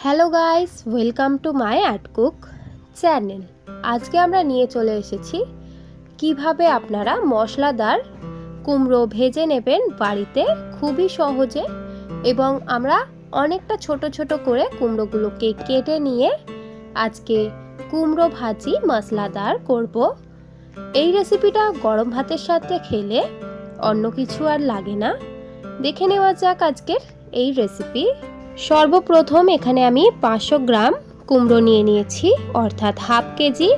Hello guys, welcome to my art cook channel. আজকে আমরা নিয়ে চলে এসেছি কিভাবে আপনারা মশলাদার কুমড়ো ভেজে নেবেন বাড়িতে খুবই সহজে, এবং আমরা অনেকটা ছোট ছোট করে কুমড়োগুলোকে কেটে নিয়ে আজকে কুমড়ো ভাজি মশলাদার করব। এই রেসিপিটা গরম ভাতের সাথে খেলে অন্য কিছু আর লাগে না। দেখে নেওয়া যাক আজকের এই রেসিপি। সর্বপ্রথম এখানে আমি 500 গ্রাম কুমড়ো নিয়ে নিয়েছি, অর্থাৎ হাফ কেজি।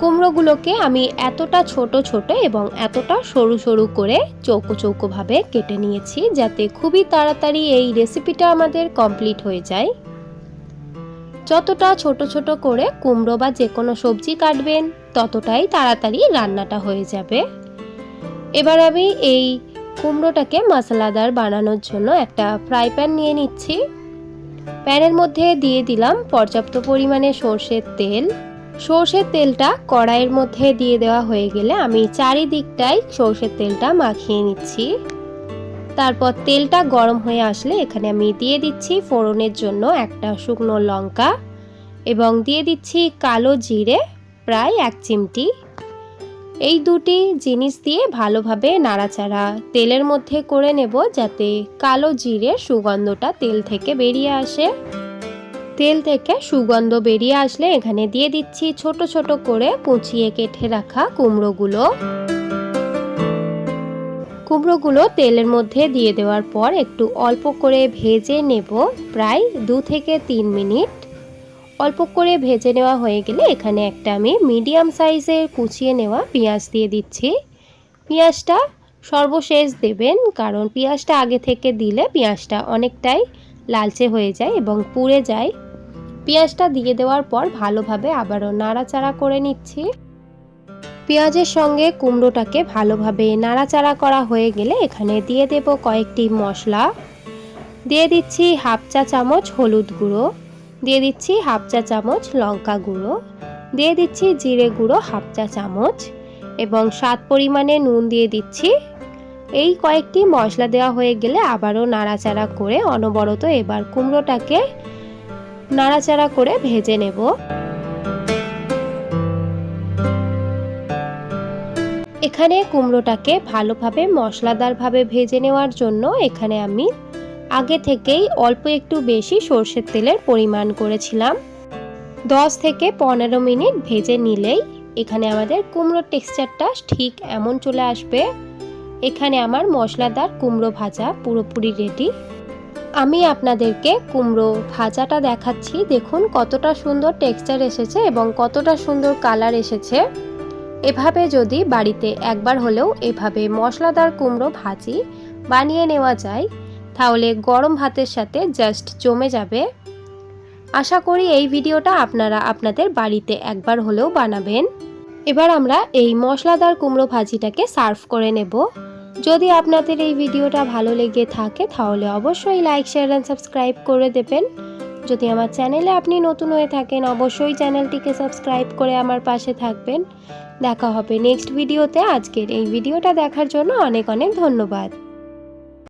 কুমড়োগুলোকে আমি এতটা ছোট ছোট এবং এতটা সরু সরু করে চৌকো চৌকোভাবে কেটে নিয়েছি, যাতে খুবই তাড়াতাড়ি এই রেসিপিটা আমাদের কমপ্লিট হয়ে যায়। যতটা ছোট ছোট করে কুমড়ো বা যে কোনো সবজি কাটবেন ততটাই তাড়াতাড়ি রান্নাটা হয়ে যাবে। এবার আমি এই কুমড়োটাকে মশলাদার বানানোর জন্য একটা ফ্রাই প্যান নিয়ে নিচ্ছি। প্যানের মধ্যে দিয়ে দিলাম পর্যাপ্ত পরিমাণে সর্ষের তেল। সর্ষের তেলটা কড়াইয়ের মধ্যে দিয়ে দেওয়া হয়ে গেলে আমি চারিদিকটাই সর্ষের তেলটা মাখিয়ে নিচ্ছি। তারপর তেলটা গরম হয়ে আসলে এখানে আমি দিয়ে দিচ্ছি ফোড়নের জন্য একটা শুকনো লঙ্কা, এবং দিয়ে দিচ্ছি কালো জিরে প্রায় 1 চিমটি। এই দুটি জিনিস দিয়ে ভালোভাবে নাড়াচাড়া তেলের মধ্যে করে নেব, যাতে কালো জিরের সুগন্ধটা তেল থেকে বেরিয়ে আসে। তেল থেকে সুগন্ধ বেরিয়ে আসলে এখানে দিয়ে দিচ্ছি ছোট ছোট করে কুচিয়ে কেটে রাখা কুমড়োগুলো তেলের মধ্যে দিয়ে দেওয়ার পর একটু অল্প করে ভেজে নেব, প্রায় 2 থেকে 3 মিনিট। অল্প করে ভেজে নেওয়া হয়ে গেলে এখানে একটা আমি মিডিয়াম সাইজের কুচিয়ে নেওয়া পেঁয়াজ দিয়ে দিচ্ছি। পেঁয়াজটা সর্বশেষ দেবেন, কারণ পেঁয়াজটা আগে থেকে দিলে পেঁয়াজটা অনেকটাই লালচে হয়ে যায় এবং পুড়ে যায়। পেঁয়াজটা দিয়ে দেওয়ার পর ভালোভাবে আবারও নাড়াচাড়া করে নিচ্ছি। পেঁয়াজের সঙ্গে কুমড়োটাকে ভালোভাবে নাড়াচাড়া করা হয়ে গেলে এখানে দিয়ে দেব কয়েকটি মশলা। দিয়ে দিচ্ছি হাফ চা চামচ হলুদ গুঁড়ো, দিয়ে দিচ্ছি হাফ চা চামচ লঙ্কা গুঁড়ো, দিয়ে দিচ্ছি জিরে গুঁড়ো হাফ চা চামচ, এবং স্বাদ পরিমাণে নুন দিয়ে দিচ্ছি। এই কয়েকটি মশলা দেওয়া হয়ে গেলে আবারও নাড়াচাড়া করে অনবরত এবার কুমড়োটাকে নাড়াচাড়া করে ভেজে নেব। এখানে কুমড়োটাকে ভালোভাবে মশলাদারভাবে ভেজে নেওয়ার জন্য এখানে আমি আগে থেকেই অল্প একটু বেশি সর্ষের তেলের পরিমাণ করেছিলাম। 10 থেকে 15 মিনিট ভেজে নিলেই এখানে আমাদের কুমড়োর টেক্সচারটা ঠিক এমন চলে আসবে। এখানে আমার মশলাদার কুমড়ো ভাজা পুরোপুরি রেডি। আমি আপনাদেরকে কুমড়ো ভাজাটা দেখাচ্ছি। দেখুন কতটা সুন্দর টেক্সচার এসেছে এবং কতটা সুন্দর কালার এসেছে। এভাবে যদি বাড়িতে একবার হলেও এভাবে মশলাদার কুমড়ো ভাজি বানিয়ে নেওয়া যায়, তাহলে গরম ভাতের সাথে জাস্ট জমে যাবে। আশা করি এই ভিডিওটা আপনারা আপনাদের বাড়িতে একবার হলেও বানাবেন। এবার আমরা এই মশলাদার কুমড়ো ভাজিটাকে সার্ভ করে নেব। যদি আপনাদের এই ভিডিওটা ভালো লেগে থাকে তাহলে অবশ্যই লাইক, শেয়ার অ্যান্ড সাবস্ক্রাইব করে দেবেন। যদি আমার চ্যানেলে আপনি নতুন হয়ে থাকেন অবশ্যই চ্যানেলটিকে সাবস্ক্রাইব করে আমার পাশে থাকবেন। দেখা হবে নেক্সট ভিডিওতে। আজকের এই ভিডিওটা দেখার জন্য অনেক অনেক ধন্যবাদ।